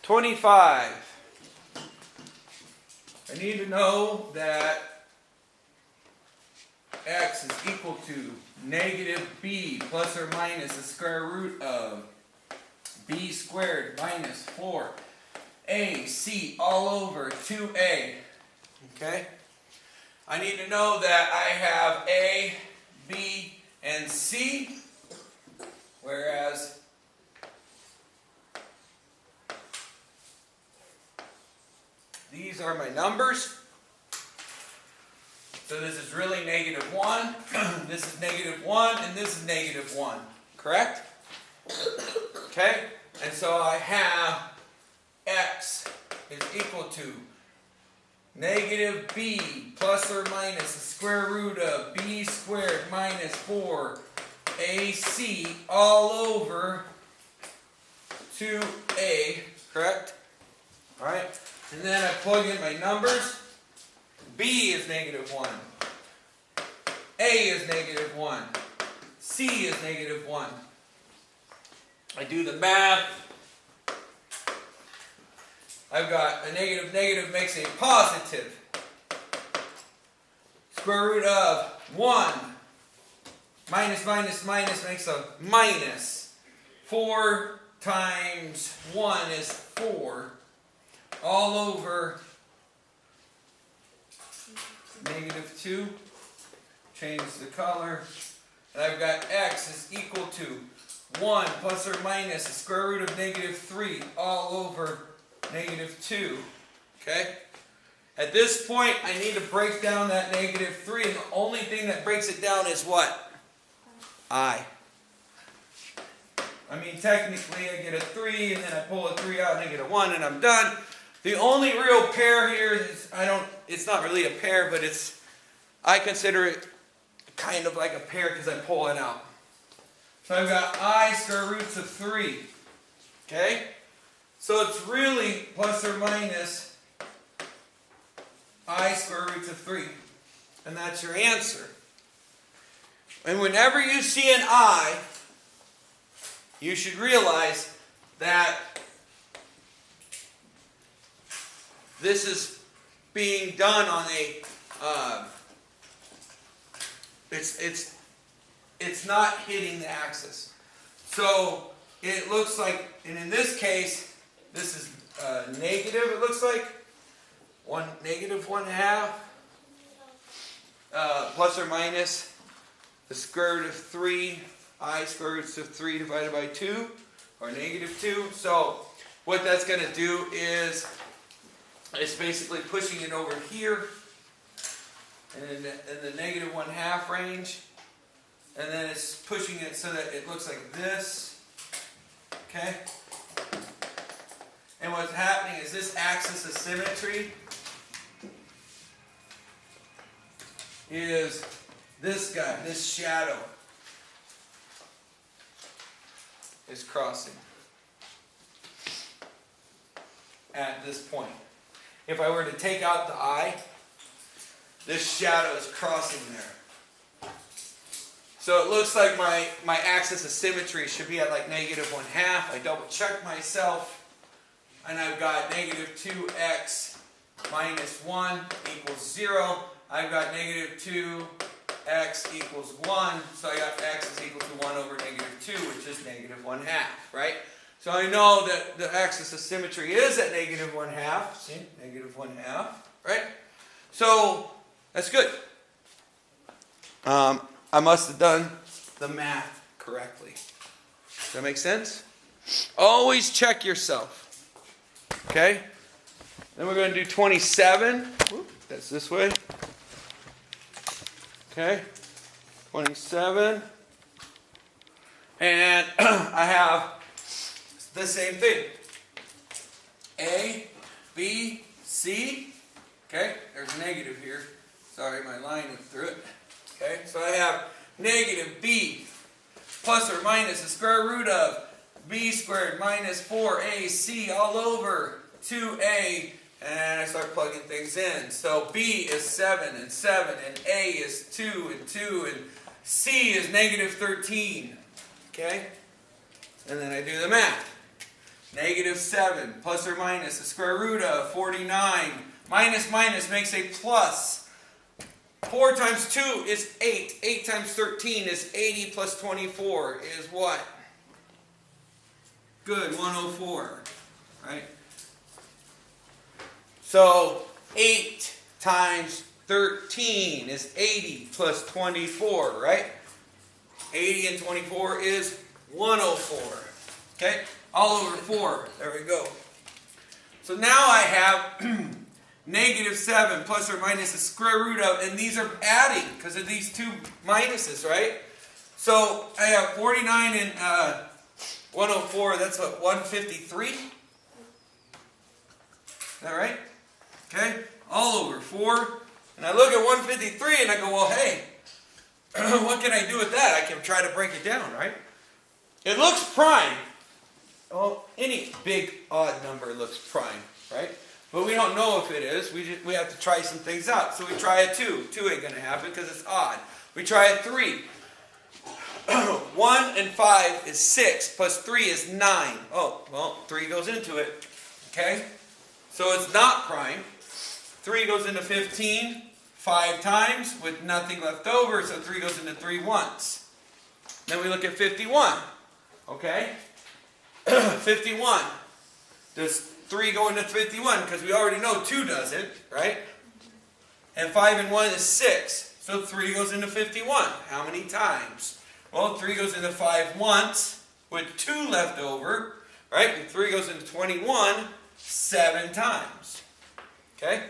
25. I need to know that x is equal to negative b plus or minus the square root of b squared minus 4ac all over 2a. Okay? I need to know that I have a, b, and c, whereas these are my numbers. So this is really negative 1, this is negative 1, and this is negative 1. Correct? Okay? And so I have x is equal to negative b plus or minus the square root of b squared minus 4ac all over 2a. Correct? Alright? And then I plug in my numbers. B is negative 1. A is negative 1. C is negative 1. I do the math. I've got a negative negative makes a positive. Square root of 1 minus minus minus makes a minus. 4 times 1 is 4. All over negative 2. Change the color. And I've got x is equal to 1 plus or minus the square root of negative 3 all over negative 2. Okay? At this point, I need to break down that negative 3, and the only thing that breaks it down is what? I. I mean, technically, I get a 3, and then I pull a 3 out, and I get a 1, and I'm done. The only real pair here is, it's not really a pair, but I consider it kind of like a pair because I pull it out. So I've got I square roots of 3. Okay? So it's really plus or minus I square roots of 3. And that's your answer. And whenever you see an I, you should realize that this is being done on a, it's not hitting the axis. So it looks like, and in this case, this is negative, it looks like, negative 1/2, plus or minus the square root of 3, I square roots of 3 divided by 2, or negative 2. So what that's going to do is, it's basically pushing it over here in the negative 1/2 range, and then it's pushing it so that it looks like this. Okay? And what's happening is this axis of symmetry is this guy, this shadow is crossing at this point. If I were to take out the eye, this shadow is crossing there. So it looks like my axis of symmetry should be at like negative 1/2. I double check myself, and I've got negative 2x minus 1 equals 0. I've got negative 2x equals 1. So I got x is equal to 1 over negative 2, which is negative 1/2, right? So I know that the axis of symmetry is at negative 1/2. See? Negative 1/2, right? So that's good. I must have done the math correctly. Does that make sense? Always check yourself. Okay? Then we're going to do 27. Whoop, that's this way. Okay? 27. And I have the same thing. A, B, C. Okay? There's a negative here. Sorry, my line went through it. Okay? So I have negative B plus or minus the square root of B squared minus 4AC all over 2A. And I start plugging things in. So B is 7 and 7, and A is 2 and 2, and C is negative 13. Okay? And then I do the math. Negative 7 plus or minus the square root of 49. Minus minus makes a plus. 4 times 2 is 8. 8 times 13 is 80 plus 24 is what? Good, 104. Right? So 8 times 13 is 80 plus 24, right? 80 and 24 is 104. Okay? All over 4. There we go. So now I have negative 7 plus or minus the square root of, and these are adding because of these two minuses, right? So I have 49 and 104. That's what, 153? Is that right? Okay? All over 4. And I look at 153 and I go, well, hey, what can I do with that? I can try to break it down, right? It looks prime. Well, any big odd number looks prime, right? But we don't know if it is. We have to try some things out. So we try a 2. 2 ain't going to happen because it's odd. We try a 3. 1 and 5 is 6 plus 3 is 9. Oh, well, 3 goes into it. Okay? So it's not prime. 3 goes into 15 5 times with nothing left over, so 3 goes into 3 once. Then we look at 51. Okay? 51. Does 3 go into 51? Because we already know 2 doesn't, right? And 5 and 1 is 6. So 3 goes into 51. How many times? Well, 3 goes into 5 once with 2 left over, right? And 3 goes into 21 7 times. Okay?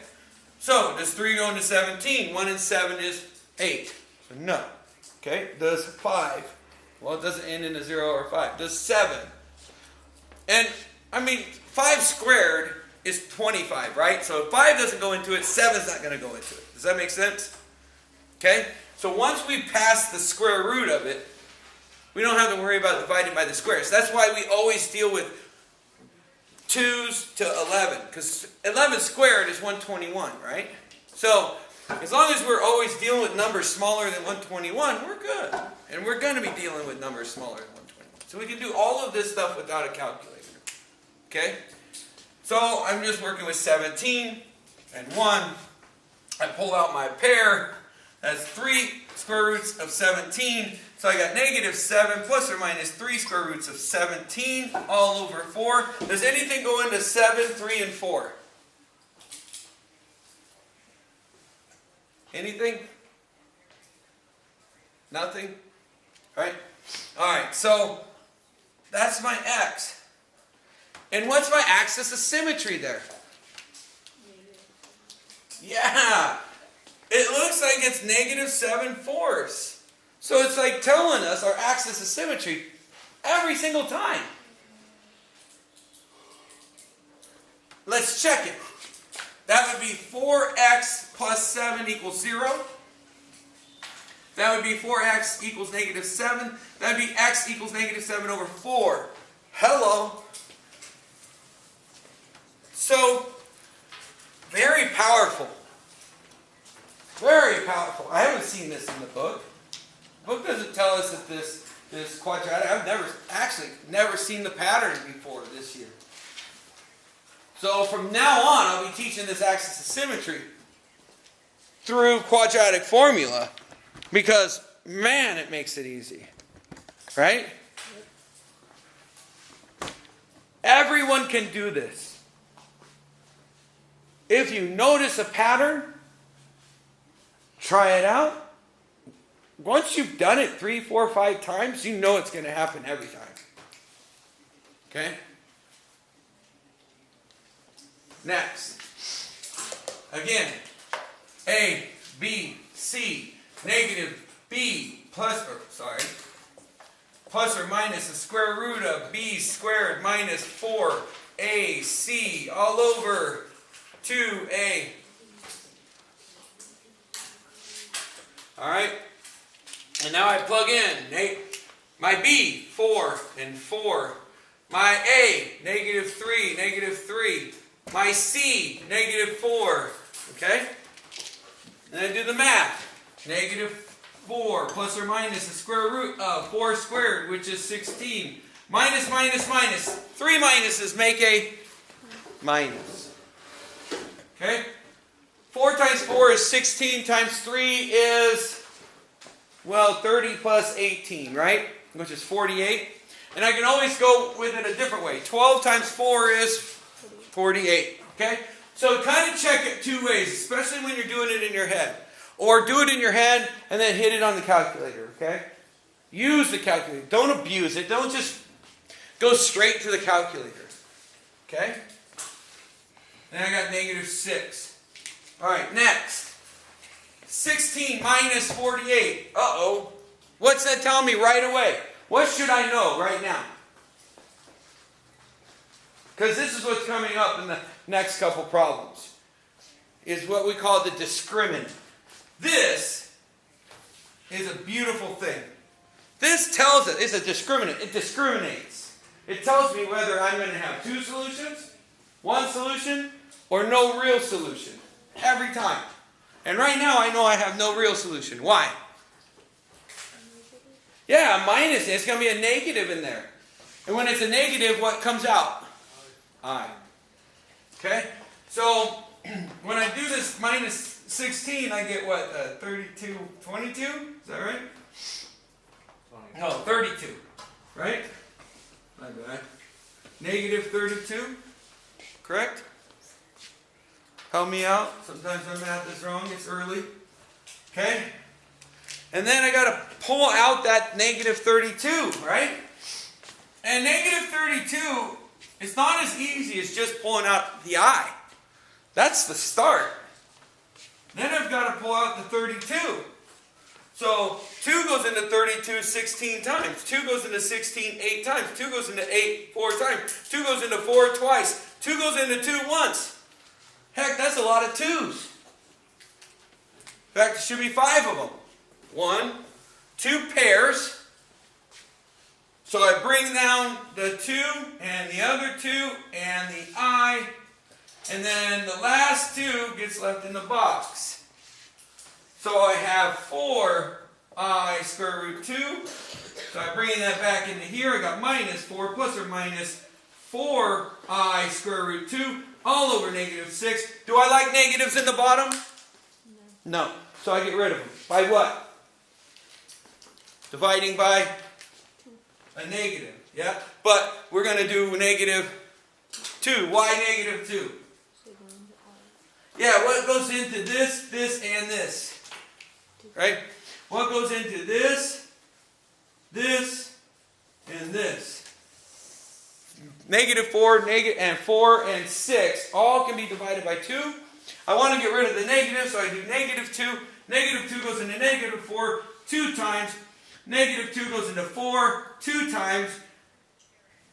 So, does 3 go into 17? 1 and 7 is 8. So, no. Okay? Does 5? Well, it doesn't end in a 0 or 5. Does 7? And, I mean, 5 squared is 25, right? So, if 5 doesn't go into it, 7 is not going to go into it. Does that make sense? Okay? So, once we pass the square root of it, we don't have to worry about dividing by the squares. That's why we always deal with 2s to 11, because 11 squared is 121, right? So, as long as we're always dealing with numbers smaller than 121, we're good. And we're going to be dealing with numbers smaller than 121. So we can do all of this stuff without a calculator. Okay? So, I'm just working with 17 and 1. I pull out my pair. That's 3 square roots of 17. So I got negative 7 plus or minus 3 square roots of 17 all over 4. Does anything go into 7, 3, and 4? Anything? Nothing? Right? Alright, so that's my x. And what's my axis of symmetry there? Yeah! It looks like it's negative 7/4. So it's like telling us our axis of symmetry every single time. Let's check it. That would be 4x plus 7 equals 0. That would be 4x equals negative 7. That would be x equals negative 7 over 4. Hello. So, very powerful. Very powerful. I haven't seen this in the book. The book doesn't tell us that this quadratic, I've never seen the pattern before this year. So from now on, I'll be teaching this axis of symmetry through quadratic formula because, man, it makes it easy. Right? Everyone can do this. If you notice a pattern, try it out. Once you've done it 3, 4, 5 times, you know it's going to happen every time. Okay? Next. Again. A, B, C, negative B plus or minus the square root of B squared minus 4AC all over 2A. Alright? And now I plug in my B, 4 and 4. My A, negative 3, negative 3. My C, negative 4. Okay? And I do the math. Negative 4 plus or minus the square root of 4 squared, which is 16, Minus, minus, minus. 3 minuses make a minus. Okay? 4 times 4 is 16 times 3 is, well, 30 plus 18, right? Which is 48. And I can always go with it a different way. 12 times 4 is 48. Okay? So kind of check it 2 ways, especially when you're doing it in your head. Or do it in your head and then hit it on the calculator. Okay? Use the calculator. Don't abuse it. Don't just go straight to the calculator. Okay? Then I got negative 6. All right, next. 16 minus 48. Uh-oh. What's that telling me right away? What should I know right now? Because this is what's coming up in the next couple problems. Is what we call the discriminant. This is a beautiful thing. This tells us, it's a discriminant. It discriminates. It tells me whether I'm going to have 2 solutions, 1 solution, or no real solution. Every time. And right now I know I have no real solution. Why? Yeah, a minus. It's going to be a negative in there. And when it's a negative, what comes out? I. Okay? So, when I do this minus 16, I get what? 32, 22? Is that right? No, 32. Right? My bad. Negative 32. Correct? Help me out. Sometimes my math is wrong. It's early. Okay? And then I got to pull out that negative 32, right? And negative 32 is not as easy as just pulling out the I. That's the start. Then I've got to pull out the 32. So 2 goes into 32 16 times. 2 goes into 16 8 times. 2 goes into 8 4 times. 2 goes into 4 twice. 2 goes into 2 once. Heck, that's a lot of 2s. In fact, there should be 5 of them. 1, 2 pairs. So I bring down the 2 and the other 2 and the I. And then the last 2 gets left in the box. So I have 4I square root 2. So I bring that back into here. I got minus 4 plus or minus 4I square root 2 all over negative 6. Do I like negatives in the bottom? No. So I get rid of them. By what? Dividing by a negative. Yeah? But we're going to do negative 2. Why negative 2? Yeah, what goes into this, this, and this? Right? What goes into this, this, and this? Negative 4, and 4, and 6 all can be divided by 2. I want to get rid of the negative, so I do negative 2. Negative 2 goes into negative 4 2 times. Negative 2 goes into 4 2 times.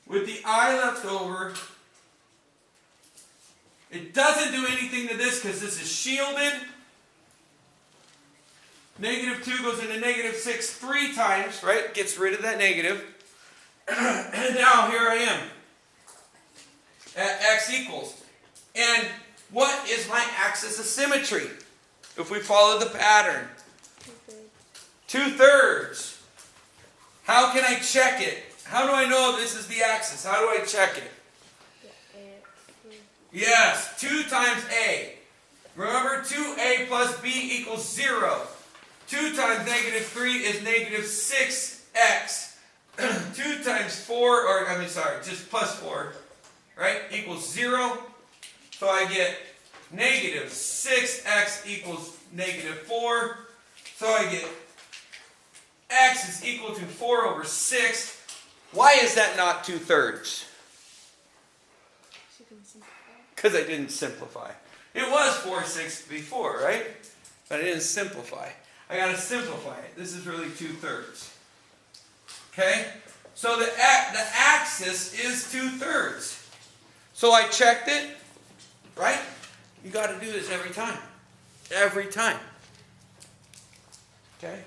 With the I left over, it doesn't do anything to this because this is shielded. Negative 2 goes into negative 6 3 times, right? Gets rid of that negative. And now here I am at x equals. And what is my axis of symmetry? If we follow the pattern. 2/3. How can I check it? How do I know this is the axis? How do I check it? Yes, 2 times A. Remember, 2A plus B equals 0. 2 times negative 3 is negative 6x. 2 times 4, just plus 4, right, equals 0. So I get negative 6x equals negative 4. So I get x is equal to 4 over 6. Why is that not 2/3? Because I didn't simplify. It was 4/6 before, right? But I didn't simplify. I got to simplify it. This is really 2/3. Okay? So the axis is 2/3. So I checked it, right? You got to do this every time. Every time. Okay?